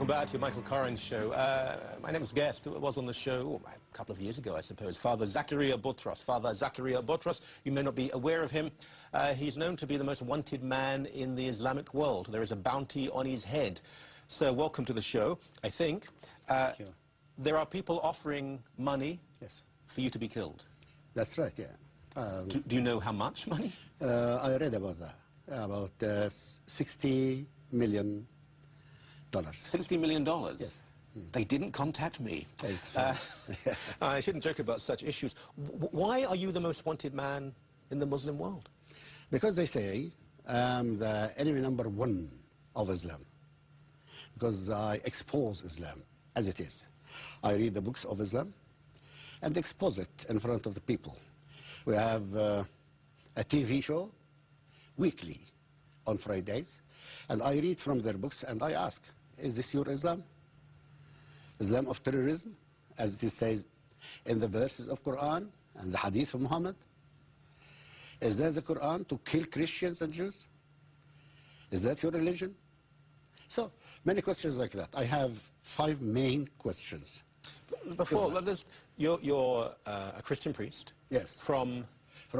back to Michael Koren's show. My next guest was on the show a couple of years ago, I suppose, Father Захария Бутрос. Father Захария Бутрos, you may not be aware of him. He's known to be the most wanted man in the Islamic world. There is a bounty on his head. So welcome to the show, I think. Thank you. There are people offering money for you to be killed. That's right, yeah. Do you know how much money? I read about that, about $60 million. $60 million? Yes. They didn't contact me. It's I shouldn't joke about such issues. Why are you the most wanted man in the Muslim world? Because they say I'm the enemy #1 of Islam. Because I expose Islam as it is. I read the books of Islam and expose it in front of the people. We have a TV show weekly on Fridays, and I read from their books and I ask, is this your Islam? Islam of terrorism, as it says in the verses of Quran and the hadith of Muhammad? Is that the Quran to kill Christians and Jews? Is that your religion? So, many questions like that. I have 5 main questions. Before, you're a Christian priest? Yes. From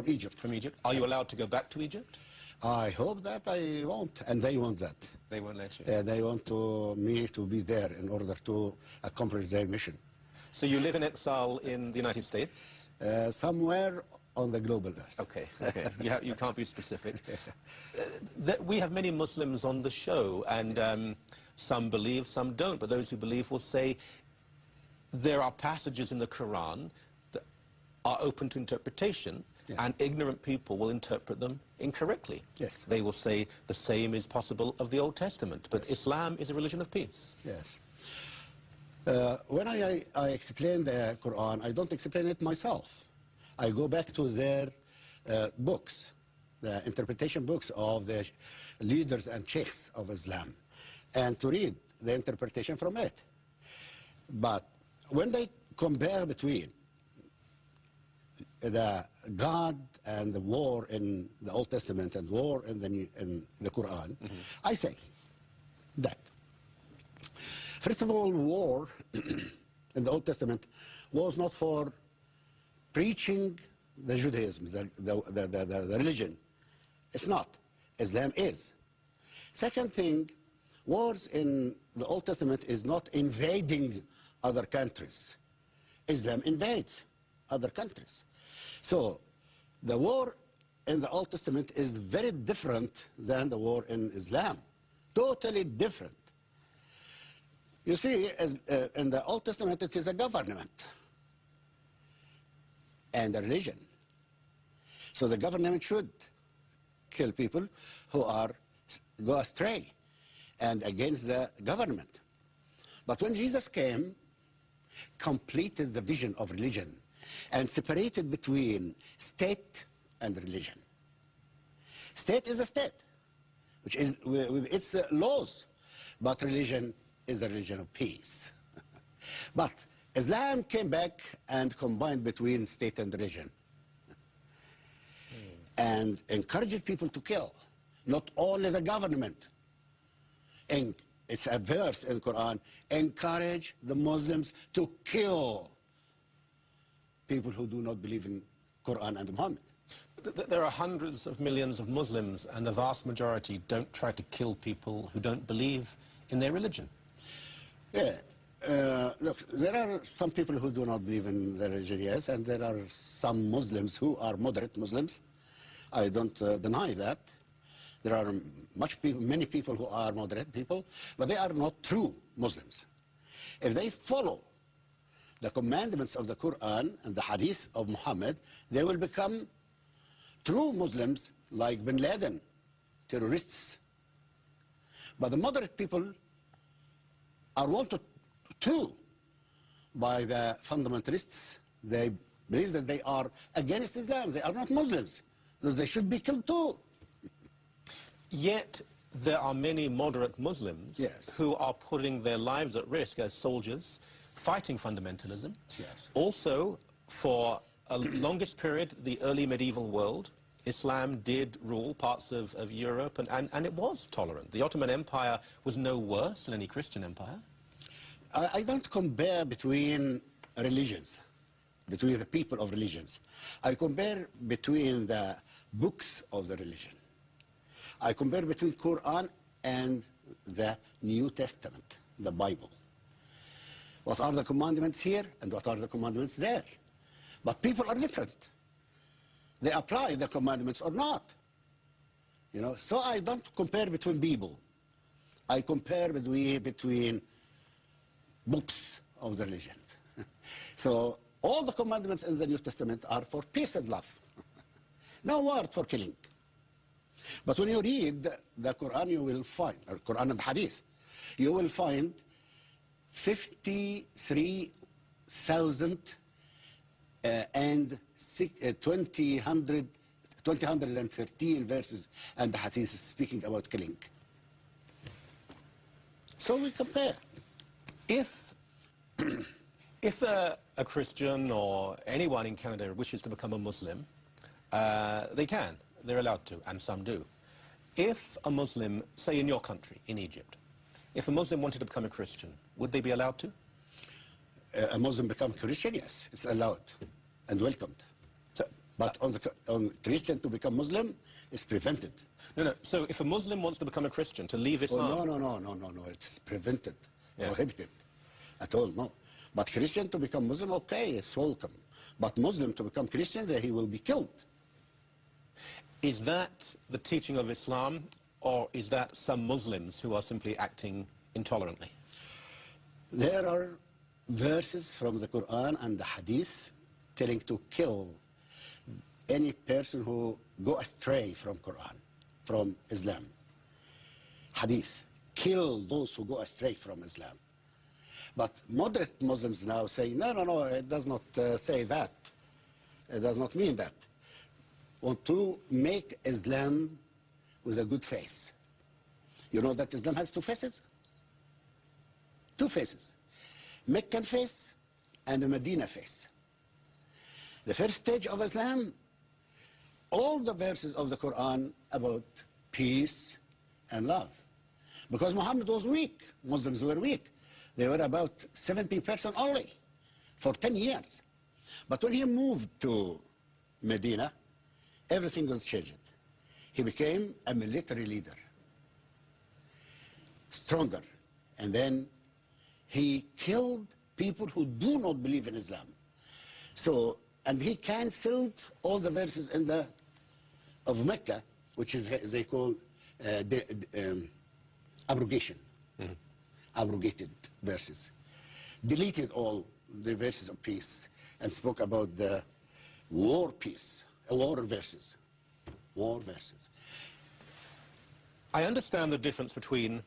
Egypt. From Egypt. Are you allowed to go back to Egypt? I hope that I won't, and they want that. They won't let you? They want me to be there in order to accomplish their mission. So you live in exile in the United States? Somewhere on the global earth. Okay, okay. You can't be specific. We have many Muslims on the show, and some believe, some don't, but those who believe will say there are passages in the Quran that are open to interpretation, and ignorant people will interpret them incorrectly. Yes. They will say the same is possible of the Old Testament, but Islam is a religion of peace. Yes. When I explain the Quran, I don't explain it myself. I go back to their books, the interpretation books of the leaders and sheikhs of Islam, and to read the interpretation from it. But when they compare between the God and the war in the Old Testament and war in the Quran, I say that, first of all, war in the Old Testament was not for preaching the Judaism, the religion. It's not. Islam is. Second thing, wars in the Old Testament is not invading other countries. Islam invades other countries. So the war in the Old Testament is very different than the war in Islam. Totally different. You see, in the Old Testament, it is a government and a religion. So the government should kill people who go astray and against the government. But when Jesus came, completed the vision of religion and separated between state and religion. State is a state, which is with its laws, but religion is a religion of peace. But Islam came back and combined between state and religion and encouraged people to kill, not only the government. And it's a verse in the Quran, encourage the Muslims to kill people who do not believe in Quran and Muhammad. There are hundreds of millions of Muslims, and the vast majority don't try to kill people who don't believe in their religion. Yeah. Look, there are some people who do not believe in the religion, yes, and there are some Muslims who are moderate Muslims. I don't deny that. There are many people who are moderate people, but they are not true Muslims. If they follow the commandments of the Quran and the hadith of Muhammad, they will become true Muslims like Bin Laden, terrorists. But the moderate people are wanted too by the fundamentalists. They believe that they are against Islam. They are not Muslims. So they should be killed too. Yet there are many moderate Muslims who are putting their lives at risk as soldiers, fighting fundamentalism. Yes. Also, for a longest period, the early medieval world, Islam did rule parts of Europe, and it was tolerant. The Ottoman Empire was no worse than any Christian empire. I don't compare between religions, between the people of religions. I compare between the books of the religion. I compare between Quran and the New Testament, the Bible. What are the commandments here and what are the commandments there? But people are different. They apply the commandments or not. You know, so I don't compare between people. I compare between books of the religions. So all the commandments in the New Testament are for peace and love. No word for killing. But when you read the Quran, you will find, or Quran and Hadith, you will find 53,000 and 213 verses and the Hadith speaking about killing. So we compare. If a Christian or anyone in Canada wishes to become a Muslim, they can. They're allowed to, and some do. If a Muslim, say in your country, in Egypt, if a Muslim wanted to become a Christian, would they be allowed to? A Muslim become Christian, yes, it's allowed and welcomed. So, but on Christian to become Muslim is prevented. No. So if a Muslim wants to become a Christian, to leave Islam... Oh, no. It's prevented, prohibited at all, no. But Christian to become Muslim, okay, it's welcome. But Muslim to become Christian, then he will be killed. Is that the teaching of Islam, or is that some Muslims who are simply acting intolerantly? There are verses from the Quran and the Hadith telling to kill any person who go astray from Quran, from Islam. Hadith, kill those who go astray from Islam. But moderate Muslims now say, no, it does not say that. It does not mean that. Want to make Islam with a good face. You know that Islam has two faces? Two faces. Meccan face and the Medina face. The first stage of Islam, all the verses of the Quran about peace and love. Because Muhammad was weak, Muslims were weak. They were about 70% only for 10 years. But when he moved to Medina, everything was changed. He became a military leader, stronger. And then he killed people who do not believe in Islam. So, and he canceled all the verses of Mecca, which is they call abrogation, abrogated verses. Deleted all the verses of peace and spoke about the war peace, war verses. War verses. I understand the difference between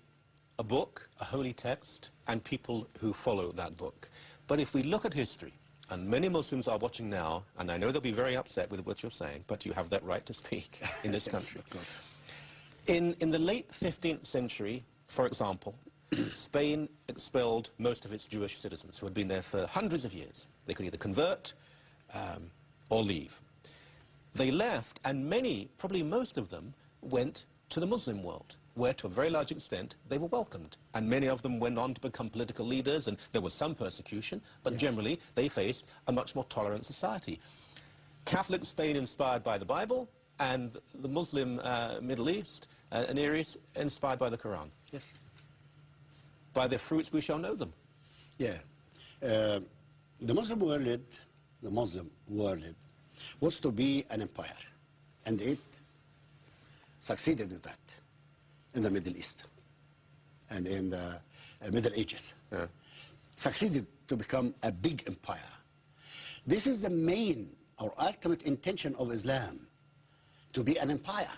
a book, a holy text, and people who follow that book. But if we look at history, and many Muslims are watching now, and I know they'll be very upset with what you're saying, but you have that right to speak in this country. Of course. In the late 15th century, for example, Spain expelled most of its Jewish citizens who had been there for hundreds of years. They could either convert or leave. They left, and many, probably most of them, went to the Muslim world, where to a very large extent they were welcomed. And many of them went on to become political leaders, and there was some persecution, but generally they faced a much more tolerant society. Catholic Spain inspired by the Bible, and the Muslim Middle East and Near East inspired by the Quran. Yes. By their fruits we shall know them. Yeah. The Muslim world was to be an empire, and it succeeded in that in the Middle East and in the Middle Ages. Yeah. Succeeded to become a big empire. This is the main or ultimate intention of Islam, to be an empire.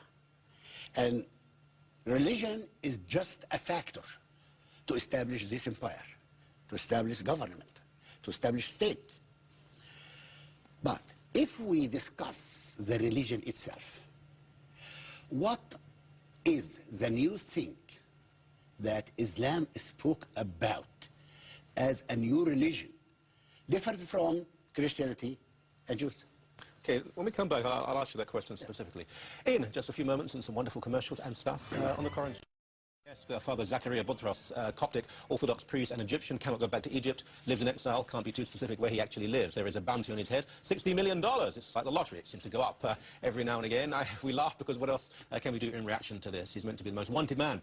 And religion is just a factor to establish this empire, to establish government, to establish state. But if we discuss the religion itself, what is the new thing that Islam spoke about as a new religion, differs from Christianity and Jews? Okay, when we come back, I'll ask you that question specifically. In just a few moments and some wonderful commercials and stuff on the Koran. Father Захария Бутрos, Coptic, Orthodox priest and Egyptian, cannot go back to Egypt, lives in exile, can't be too specific where he actually lives. There is a bounty on his head, $60 million. It's like the lottery, it seems to go up every now and again. We laugh because what else can we do in reaction to this? He's meant to be the most wanted man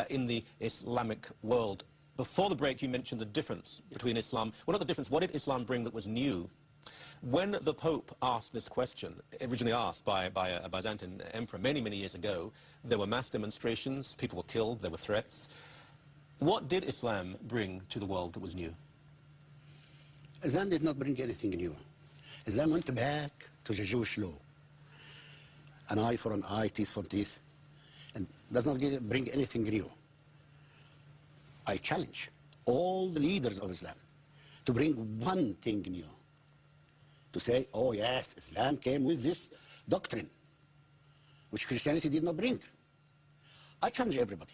in the Islamic world. Before the break, you mentioned the difference between Islam. Well, not the difference, what did Islam bring that was new? When the Pope asked this question, originally asked by a Byzantine emperor many, many years ago, there were mass demonstrations, people were killed, there were threats. What did Islam bring to the world that was new? Islam did not bring anything new. Islam went back to the Jewish law. An eye for an eye, teeth for teeth, and does not bring anything new. I challenge all the leaders of Islam to bring one thing new. To say, oh yes, Islam came with this doctrine, which Christianity did not bring. I challenge everybody.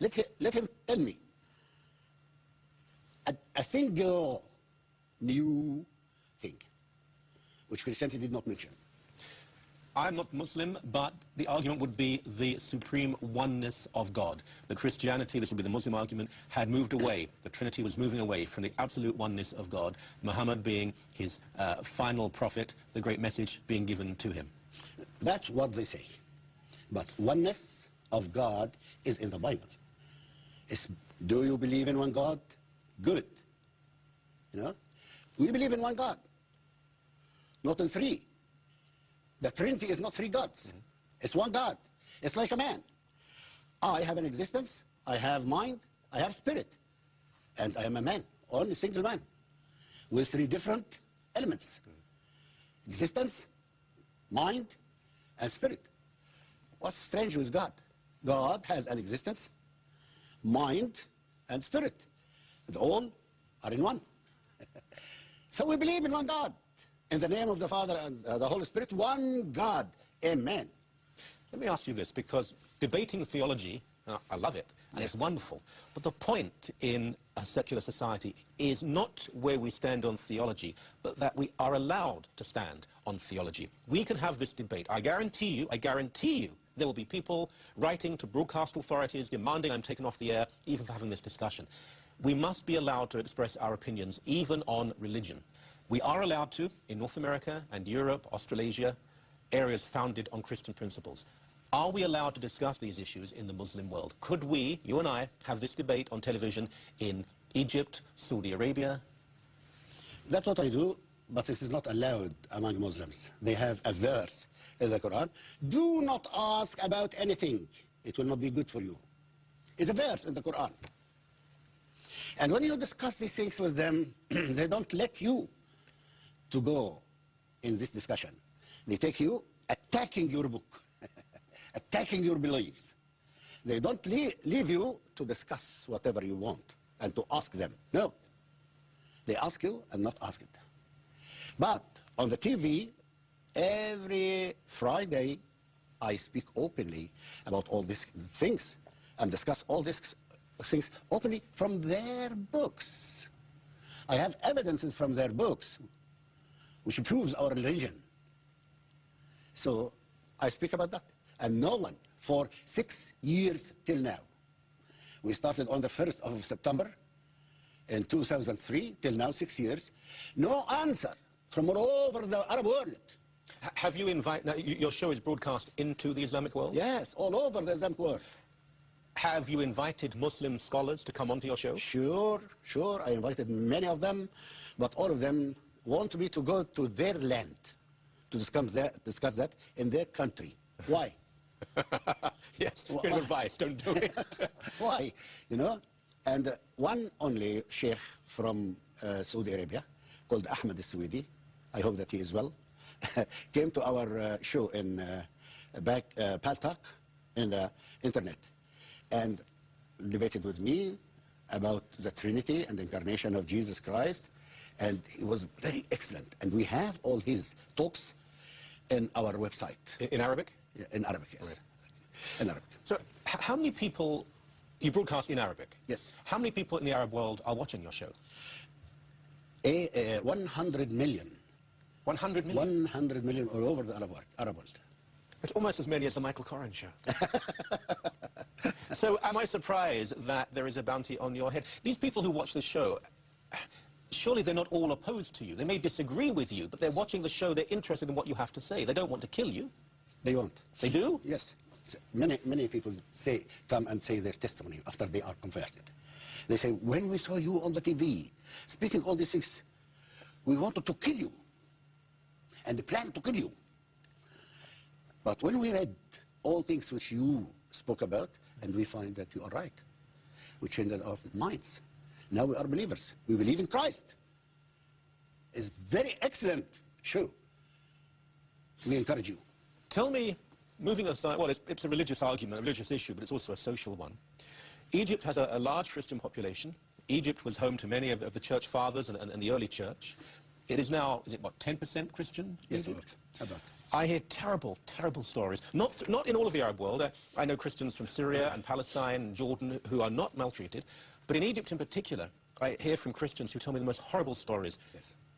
Let him tell me a single new thing, which Christianity did not mention. I'm not Muslim, but the argument would be the supreme oneness of God. The Christianity, this would be the Muslim argument, had moved away. The Trinity was moving away from the absolute oneness of God, Muhammad being his final prophet, the great message being given to him. That's what they say. But oneness of God is in the Bible. Do you believe in one God? Good. You know? We believe in one God, not in three. The Trinity is not three gods. It's one God. It's like a man. I have an existence, I have mind, I have spirit. And I am a man, only a single man, with three different elements. Existence, mind, and spirit. What's strange with God? God has an existence, mind, and spirit. And all are in one. So we believe in one God. In the name of the Father and the Holy Spirit, one God. Amen. Let me ask you this, because debating theology, I love it, and it's wonderful. But the point in a secular society is not where we stand on theology, but that we are allowed to stand on theology. We can have this debate. I guarantee you, there will be people writing to broadcast authorities demanding I'm taken off the air, even for having this discussion. We must be allowed to express our opinions, even on religion. We are allowed to, in North America and Europe, Australasia, areas founded on Christian principles. Are we allowed to discuss these issues in the Muslim world? Could we, you and I, have this debate on television in Egypt, Saudi Arabia? That's what I do, but it is not allowed among Muslims. They have a verse in the Quran. Do not ask about anything. It will not be good for you. It's a verse in the Quran. And when you discuss these things with them, they don't let you to go in this discussion. They take you attacking your book, attacking your beliefs. They don't leave you to discuss whatever you want and to ask them. No. They ask you and not ask it. But on the TV, every Friday, I speak openly about all these things and discuss all these things openly from their books. I have evidences from their books which proves our religion. So I speak about that. And no one, for 6 years till now, we started on the 1st of September in 2003, till now 6 years, no answer from all over the Arab world. Have you invited, now your show is broadcast into the Islamic world? Yes, all over the Islamic world. Have you invited Muslim scholars to come onto your show? Sure. I invited many of them, but all of them want me to go to their land to discuss that in their country. Why? Yes, good advice, don't do it. Why? You know? And one only sheikh from Saudi Arabia, called Ahmed al-Swedi, I hope that he is well, came to our show in Paltalk in the internet and debated with me about the Trinity and the incarnation of Jesus Christ, and it was very excellent. And we have all his talks in our website. In Arabic? Yeah, in Arabic, yes. Right. In Arabic. So how many people, you broadcast in Arabic? Yes. How many people in the Arab world are watching your show? 100 million. 100 million? 100 million all over the Arab world. It's almost as many as the Michael Korena show. So am I surprised that there is a bounty on your head? These people who watch the show, surely they're not all opposed to you. They may disagree with you, but they're watching the show, they're interested in what you have to say. They don't want to kill you. They won't. They do? Yes. Many people come and say their testimony after they are converted. They say, when we saw you on the TV speaking all these things, we wanted to kill you and planned to kill you. But when we read all things which you spoke about, and we find that you are right, we changed our minds. Now we are believers. We believe in Christ. It's very excellent show. We encourage you. Tell me, moving aside, well, it's a religious argument, a religious issue, but it's also a social one. Egypt has a large Christian population. Egypt was home to many of the church fathers and the early church. It is now, is it what, 10% Christian? Yes, Egypt? about. I hear terrible, terrible stories. Not in all of the Arab world. I know Christians from Syria and Palestine and Jordan who are not maltreated. But in Egypt in particular, I hear from Christians who tell me the most horrible stories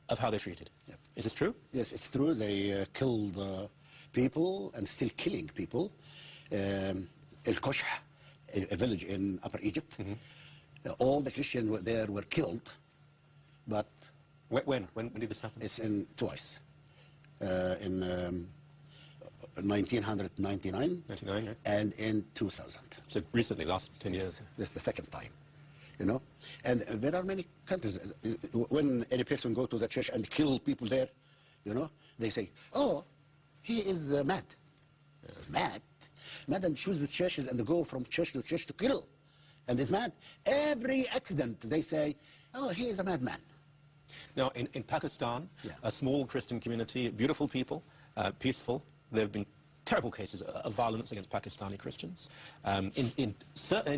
of how they're treated. Yep. Is this true? Yes, it's true. They killed people and still killing people. El-Kosh, a village in Upper Egypt. All the Christians there were killed. But when did this happen? It's in twice. In 1999 yeah. and in 2000. So recently, last 10 years. This is the second time, you know. And there are many countries, when any person go to the church and kill people there, you know, they say, oh, he is mad. Mad and choose the churches and go from church to church to kill. And is mad. Every accident, they say, oh, he is a madman. Now, in Pakistan, a small Christian community, beautiful people, peaceful. There have been terrible cases of violence against Pakistani Christians. In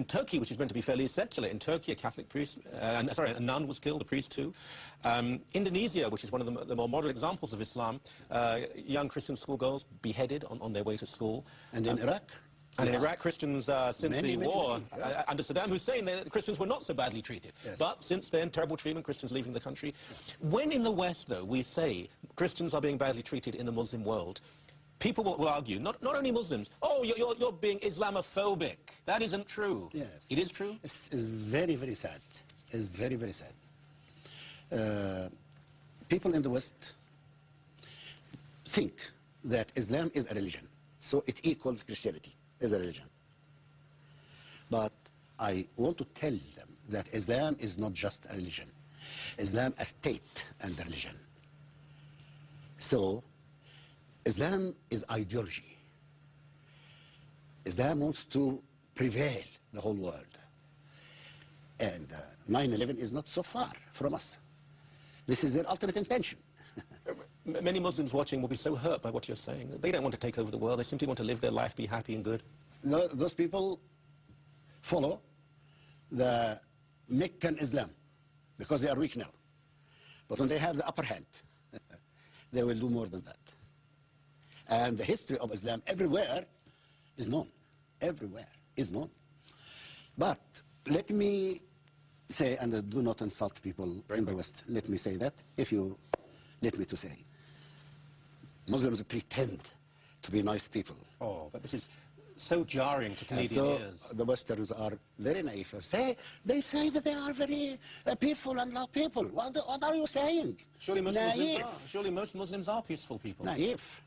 Turkey, which is meant to be fairly secular, in Turkey, a Catholic priest, a nun was killed, a priest too. Indonesia, which is one of the more modern examples of Islam, young Christian schoolgirls beheaded on their way to school. And in Iraq? And in Iraq, Christians, since the war, under Saddam Hussein, the Christians were not so badly treated. But since then, terrible treatment, Christians leaving the country. When in the West, though, we say Christians are being badly treated in the Muslim world, people will argue, not only Muslims, oh, you're being Islamophobic. That isn't true. Yes. It is true? It's very, very sad. It's very, very sad. People in the West think that Islam is a religion, so it equals Christianity as a religion. But I want to tell them that Islam is not just a religion. Islam a state and a religion. So Islam is ideology. Islam wants to prevail the whole world. And 9/11 is not so far from us. This is their ultimate intention. Many Muslims watching will be so hurt by what you're saying. They don't want to take over the world. They simply want to live their life, be happy and good. No, those people follow the Meccan Islam because they are weak now. But when they have the upper hand, they will do more than that. And the history of Islam everywhere is known. Everywhere is known. But let me say, and do not insult people in the West, let me say that, if you let me to say, Muslims pretend to be nice people. Oh, but this is so jarring to Canadian ears. The Westerns are very naive. They say that they are very peaceful and love people. What are you saying? Surely most Muslims are peaceful people. Naive.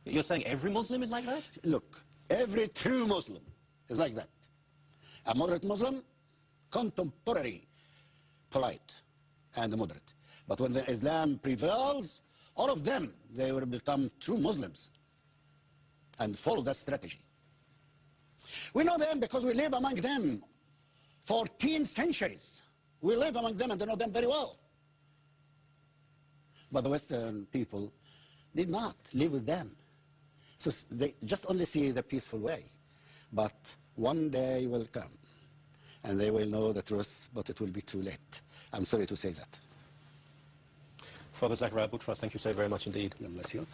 You're saying every Muslim is like that? Look, every true Muslim is like that. A moderate Muslim, contemporary, polite, and moderate. But when the Islam prevails, all of them, they will become true Muslims and follow that strategy. We know them because we live among them 14 centuries. We live among them and they know them very well. But the Western people did not live with them. So they just only see the peaceful way. But one day will come and they will know the truth, but it will be too late. I'm sorry to say that. Father Захария Бутрос, thank you so very much indeed. God bless you.